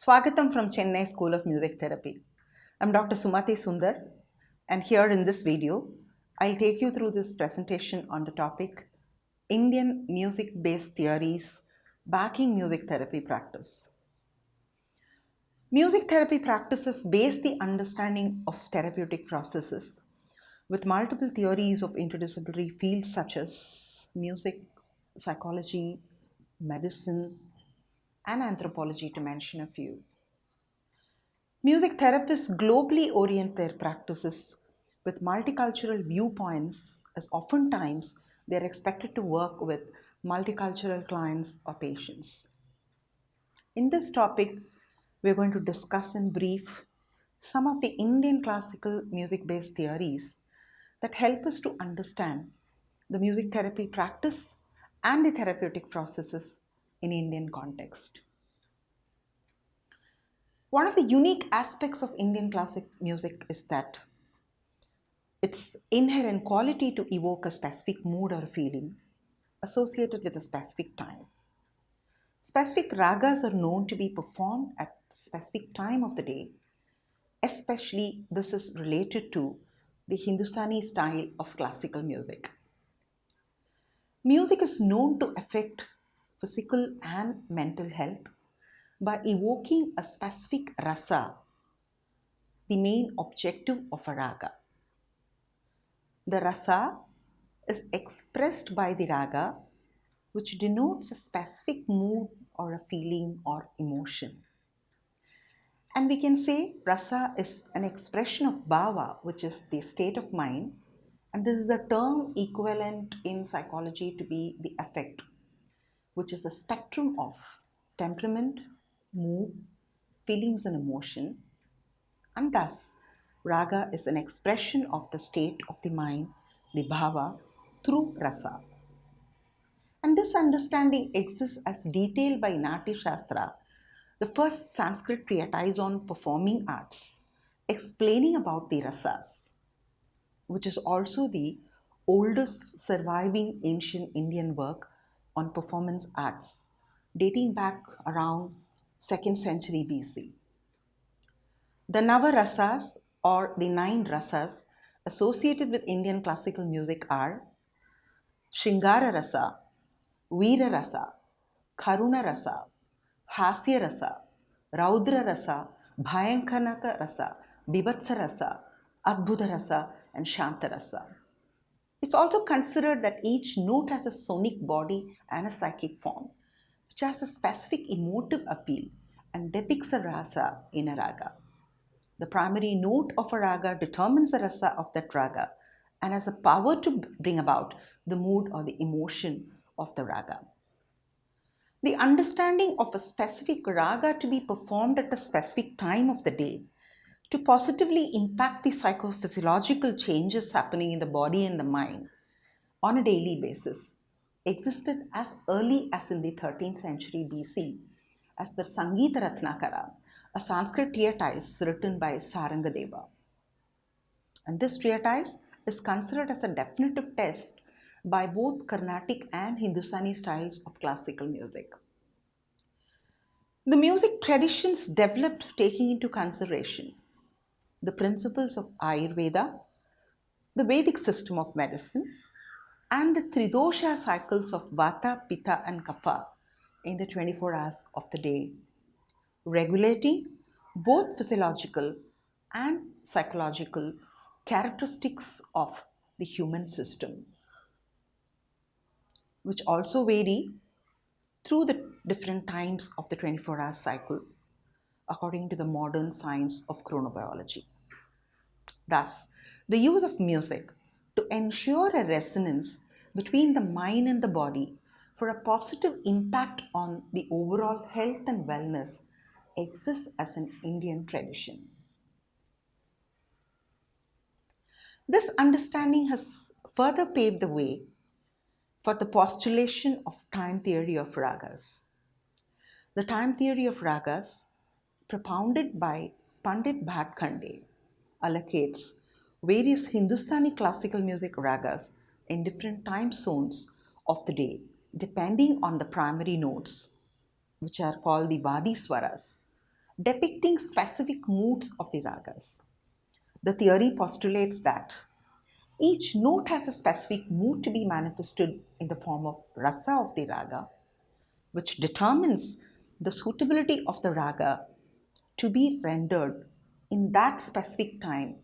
Swagatam from Chennai School of Music Therapy. I'm Dr. Sumati Sundar, and here in this video, I'll take you through this presentation on the topic Indian music-based theories backing music therapy practice. Music therapy practices base the understanding of therapeutic processes with multiple theories of interdisciplinary fields such as music, psychology, medicine, and anthropology, to mention a few. Music therapists globally orient their practices with multicultural viewpoints, as oftentimes they are expected to work with multicultural clients or patients. In this topic, we're going to discuss in brief some of the Indian classical music-based theories that help us to understand the music therapy practice and the therapeutic processes in Indian context. One of the unique aspects of Indian classic music is that its inherent quality to evoke a specific mood or feeling associated with a specific time. Specific ragas are known to be performed at a specific time of the day, especially this is related to the Hindustani style of classical music. Music is known to affect physical and mental health by evoking a specific rasa, the main objective of a raga. The rasa is expressed by the raga, which denotes a specific mood or a feeling or emotion. And we can say rasa is an expression of bhava, which is the state of mind, and this is a term equivalent in psychology to be the affect, which is a spectrum of temperament, mood, feelings and emotion, and thus raga is an expression of the state of the mind, the bhava, through rasa. And this understanding exists as detailed by Natya Shastra, the first Sanskrit treatise on performing arts, explaining about the rasas, which is also the oldest surviving ancient Indian work on performance arts, dating back around 2nd century BC. The Nava rasas or the 9 rasas associated with Indian classical music are Shringara rasa, Veera rasa, Karuna rasa, Hasya rasa, Raudra rasa, Bhayankanaka rasa, Bibhatsa rasa, Adbhuta rasa, and Shanta rasa. It's also considered that each note has a sonic body and a psychic form, which has a specific emotive appeal and depicts a rasa in a raga. The primary note of a raga determines the rasa of that raga and has a power to bring about the mood or the emotion of the raga. The understanding of a specific raga to be performed at a specific time of the day to positively impact the psychophysiological changes happening in the body and the mind on a daily basis existed as early as in the 13th century BC as per Sangeeta Ratnakara, a Sanskrit treatise written by Sarangadeva. And this treatise is considered as a definitive test by both Carnatic and Hindustani styles of classical music. The music traditions developed taking into consideration the principles of Ayurveda, the Vedic system of medicine, and the Tridosha cycles of Vata, Pitta, and Kapha in the 24 hours of the day, regulating both physiological and psychological characteristics of the human system, which also vary through the different times of the 24-hour cycle according to the modern science of chronobiology. Thus, the use of music to ensure a resonance between the mind and the body for a positive impact on the overall health and wellness exists as an Indian tradition. This understanding has further paved the way for the postulation of time theory of ragas. The time theory of ragas, propounded by Pandit Bhatkhande, allocates various Hindustani classical music ragas in different time zones of the day, depending on the primary notes, which are called the Vadi Swaras, depicting specific moods of the ragas. The theory postulates that each note has a specific mood to be manifested in the form of rasa of the raga, which determines the suitability of the raga to be rendered in that specific time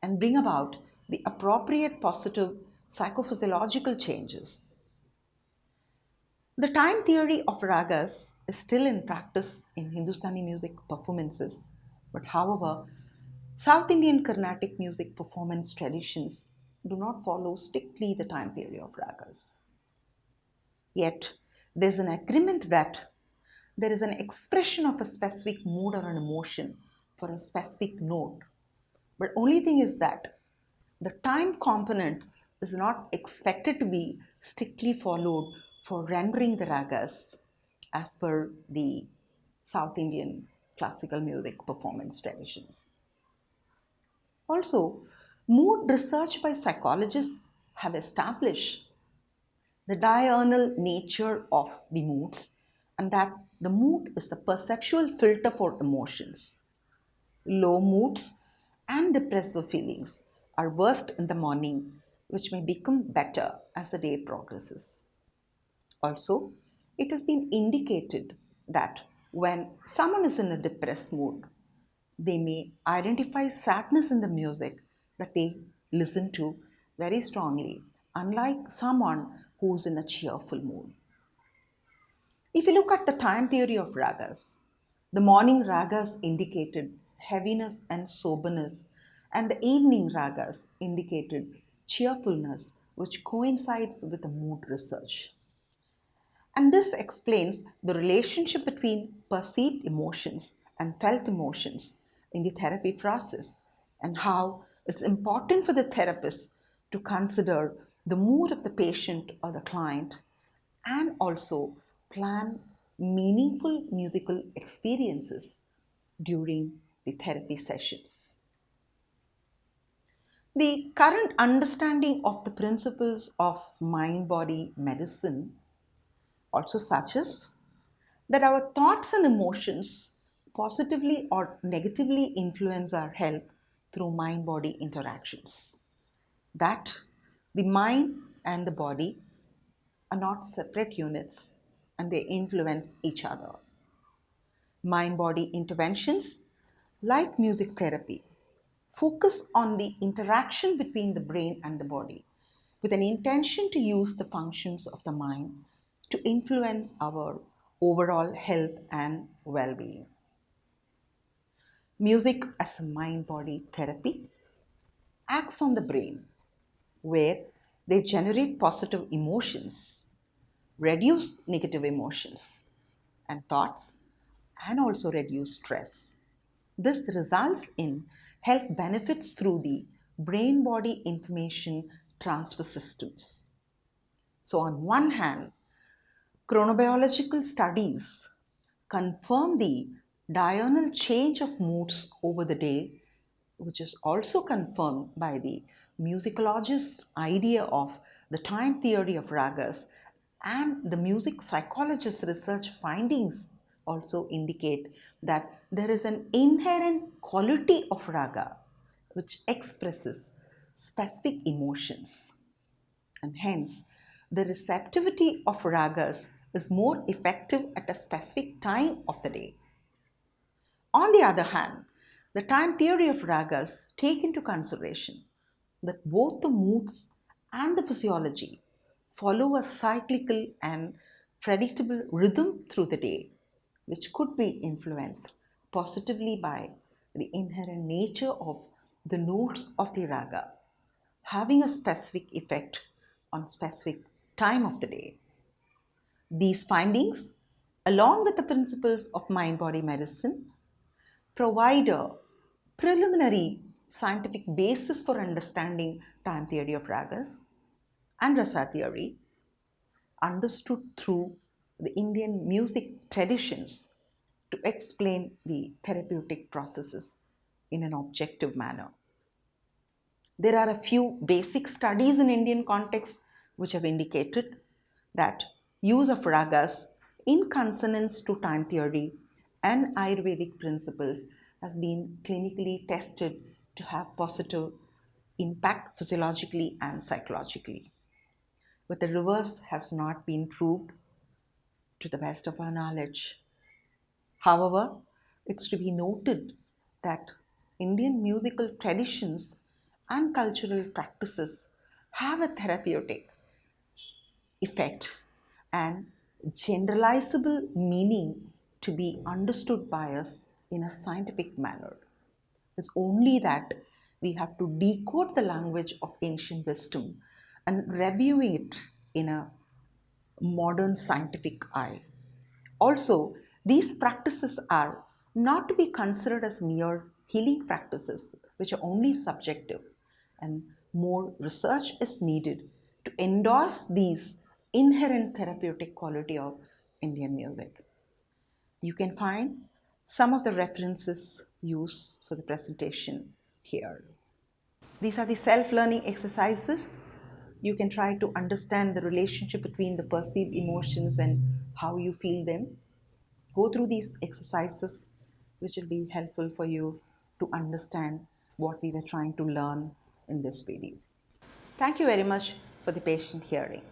and bring about the appropriate positive psychophysiological changes. The time theory of ragas is still in practice in Hindustani music performances, but however, South Indian Carnatic music performance traditions do not follow strictly the time theory of ragas. Yet, there's an agreement that there is an expression of a specific mood or an emotion for a specific note. But only thing is that the time component is not expected to be strictly followed for rendering the ragas as per the South Indian classical music performance traditions. Also, mood research by psychologists have established the diurnal nature of the moods and that the mood is the perceptual filter for emotions. Low moods and depressive feelings are worst in the morning, which may become better as the day progresses. Also, it has been indicated that when someone is in a depressed mood, they may identify sadness in the music that they listen to very strongly, unlike someone who's in a cheerful mood. If you look at the time theory of ragas, the morning ragas indicated heaviness and soberness, and the evening ragas indicated cheerfulness, which coincides with the mood research. And this explains the relationship between perceived emotions and felt emotions in the therapy process and how it's important for the therapist to consider the mood of the patient or the client and also plan meaningful musical experiences during the therapy sessions. The current understanding of the principles of mind body medicine also suggests that our thoughts and emotions positively or negatively influence our health through mind body interactions. That the mind and the body are not separate units and they influence each other. Mind body interventions, like music therapy, focus on the interaction between the brain and the body with an intention to use the functions of the mind to influence our overall health and well being. Music as a mind body therapy acts on the brain where they generate positive emotions, reduce negative emotions and thoughts, and also reduce stress. This results in health benefits through the brain body information transfer systems. So, on one hand, chronobiological studies confirm the diurnal change of moods over the day, which is also confirmed by the musicologist's idea of the time theory of ragas, and the music psychologist's research findings also indicate that there is an inherent quality of raga which expresses specific emotions, and hence the receptivity of ragas is more effective at a specific time of the day. On the other hand, the time theory of ragas take into consideration that both the moods and the physiology follow a cyclical and predictable rhythm through the day, which could be influenced positively by the inherent nature of the notes of the raga, having a specific effect on specific time of the day. These findings, along with the principles of mind body medicine, provide a preliminary scientific basis for understanding time theory of ragas and rasa theory, understood through the Indian music traditions to explain the therapeutic processes in an objective manner. There are a few basic studies in Indian context which have indicated that use of ragas in consonance to time theory and Ayurvedic principles has been clinically tested to have positive impact physiologically and psychologically. But the reverse has not been proved to the best of our knowledge. However, it's to be noted that Indian musical traditions and cultural practices have a therapeutic effect and generalizable meaning to be understood by us in a scientific manner. It's only that we have to decode the language of ancient wisdom and review it in a modern scientific eye. Also, these practices are not to be considered as mere healing practices, which are only subjective, and more research is needed to endorse these inherent therapeutic quality of Indian music. You can find some of the references used for the presentation here. These are the self-learning exercises. You can try to understand the relationship between the perceived emotions and how you feel them. Go through these exercises, which will be helpful for you to understand what we were trying to learn in this video. Thank you very much for the patient hearing.